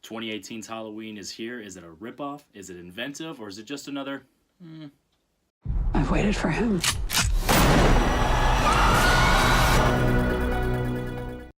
2018's Halloween is here. Is it a ripoff? Is it inventive? Or is it just another? I've waited for him.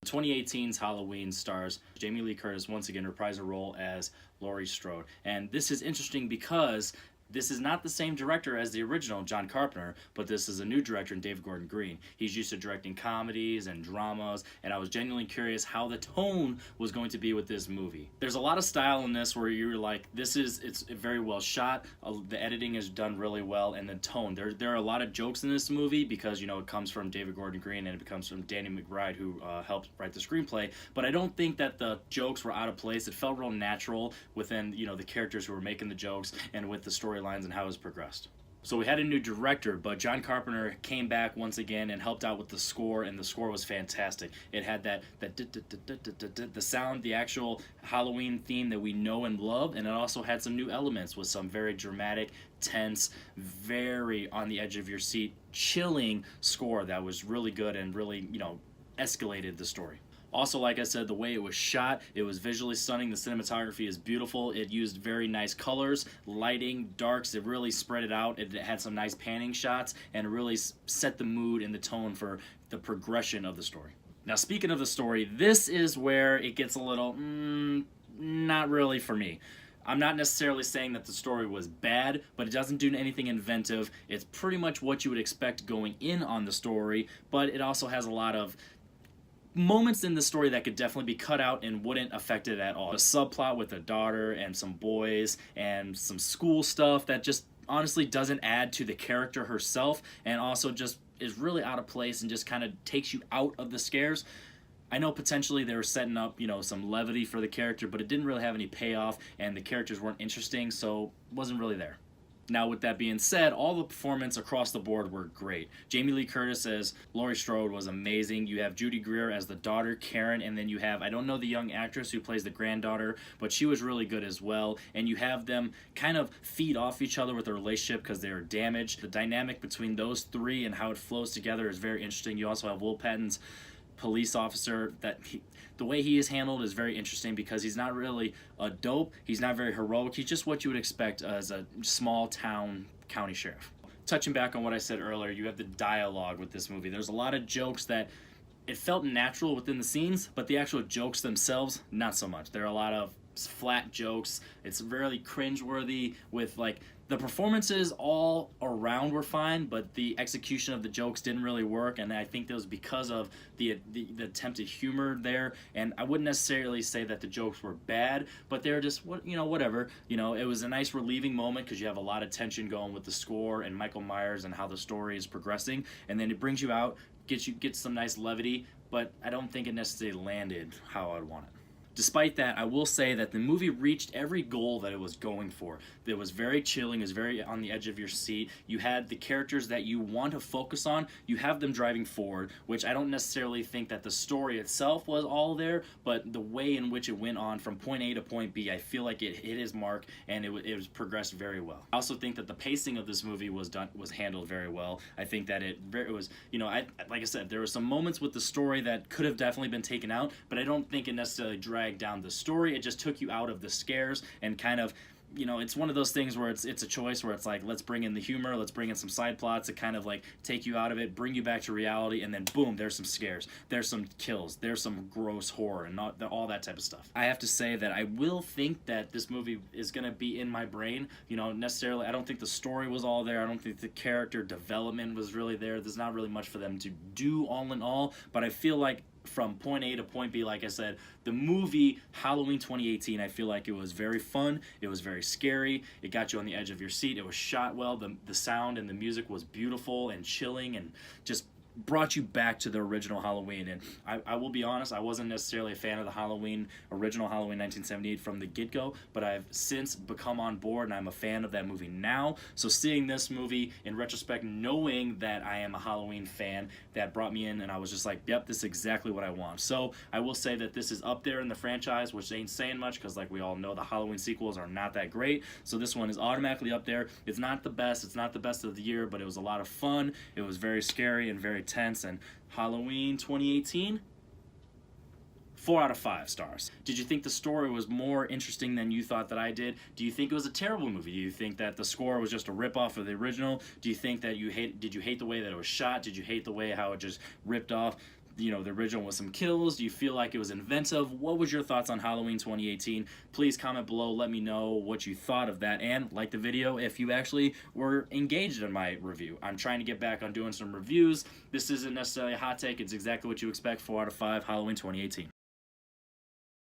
2018's Halloween stars Jamie Lee Curtis once again reprise her role as Laurie Strode. And this is interesting because this is not the same director as the original, John Carpenter, but this is a new director in David Gordon Green. He's used to directing comedies and dramas, and I was genuinely curious how the tone was going to be with this movie. There's a lot of style in this where you're like, it's very well shot, the editing is done really well, and the tone. There are a lot of jokes in this movie because, you know, it comes from David Gordon Green and it comes from Danny McBride, who helped write the screenplay, but I don't think that the jokes were out of place. It felt real natural within, you know, the characters who were making the jokes and with the storylines and how it was progressed. So we had a new director, but John Carpenter came back once again and helped out with the score, and the score was fantastic. It had the sound, the actual Halloween theme that we know and love, and it also had some new elements with some very dramatic, tense, very on the edge of your seat, chilling score that was really good and really, you know, escalated the story. Also, like I said, the way it was shot, it was visually stunning. The cinematography is beautiful. It used very nice colors, lighting, darks. It really spread it out. It had some nice panning shots and really set the mood and the tone for the progression of the story. Now, speaking of the story, this is where it gets a little, not really for me. I'm not necessarily saying that the story was bad, but it doesn't do anything inventive. It's pretty much what you would expect going in on the story, but it also has a lot of moments in the story that could definitely be cut out and wouldn't affect it at all. A subplot with a daughter and some boys and some school stuff that just honestly doesn't add to the character herself, and also just is really out of place and just kind of takes you out of the scares. I know potentially they were setting up, you know, some levity for the character, but it didn't really have any payoff and the characters weren't interesting, so it wasn't really there. Now, with that being said, all the performance across the board were great. Jamie Lee Curtis as Laurie Strode was amazing. You have Judy Greer as the daughter, Karen, and then you have, I don't know the young actress who plays the granddaughter, but she was really good as well. And you have them kind of feed off each other with their relationship because they are damaged. The dynamic between those three and how it flows together is very interesting. You also have Will Patton's police officer, the way he is handled is very interesting because he's not really a dope, he's not very heroic, he's just what you would expect as a small town county sheriff. Touching back on what I said earlier, you have the dialogue with this movie. There's a lot of jokes that it felt natural within the scenes, but the actual jokes themselves, not so much. There are a lot of flat jokes. It's really cringeworthy with, like, the performances all around were fine, but the execution of the jokes didn't really work, and I think that was because of the attempted humor there. And I wouldn't necessarily say that the jokes were bad, but they're just, whatever. You know, it was a nice relieving moment because you have a lot of tension going with the score and Michael Myers and how the story is progressing, and then it brings you out, gets some nice levity, but I don't think it necessarily landed how I'd want it. Despite that, I will say that the movie reached every goal that it was going for. It was very chilling, it was very on the edge of your seat. You had the characters that you want to focus on, you have them driving forward, which I don't necessarily think that the story itself was all there, but the way in which it went on from point A to point B, I feel like it hit its mark and it was progressed very well. I also think that the pacing of this movie was handled very well. I think that it was, like I said, there were some moments with the story that could have definitely been taken out, but I don't think it necessarily dragged down the story. It just took you out of the scares and kind of, it's one of those things where it's a choice where it's like, let's bring in the humor, let's bring in some side plots to kind of like take you out of it, bring you back to reality, and then boom, there's some scares, there's some kills, there's some gross horror and all that type of stuff. I have to say that I will think that this movie is going to be in my brain. Necessarily, I don't think the story was all there. I don't think the character development was really there. There's not really much for them to do all in all, but I feel like from point A to point B, like I said, the movie Halloween 2018, I feel like it was very fun, it was very scary, it got you on the edge of your seat, it was shot well, the sound and the music was beautiful and chilling and just brought you back to the original Halloween. And I will be honest, I wasn't necessarily a fan of the original Halloween 1978 from the get-go, but I've since become on board and I'm a fan of that movie now. So seeing this movie in retrospect, knowing that I am a Halloween fan, that brought me in and I was just like, yep, this is exactly what I want. So I will say that this is up there in the franchise, which ain't saying much because, like we all know, the Halloween sequels are not that great. So this one is automatically up there. It's not the best of the year, but it was a lot of fun. It was very scary and very tense, and Halloween 2018, 4 out of 5 stars. Did you think the story was more interesting than you thought that I did? Do you think it was a terrible movie? Do you think that the score was just a ripoff of the original? Do you think that did you hate the way that it was shot? Did you hate the way how it just ripped off, you know, the original with some kills? Do you feel like it was inventive? What was your thoughts on Halloween 2018? Please comment below, let me know what you thought of that, and like the video if you actually were engaged in my review. I'm trying to get back on doing some reviews. This isn't necessarily a hot take, it's exactly what you expect. 4 out of 5 Halloween 2018.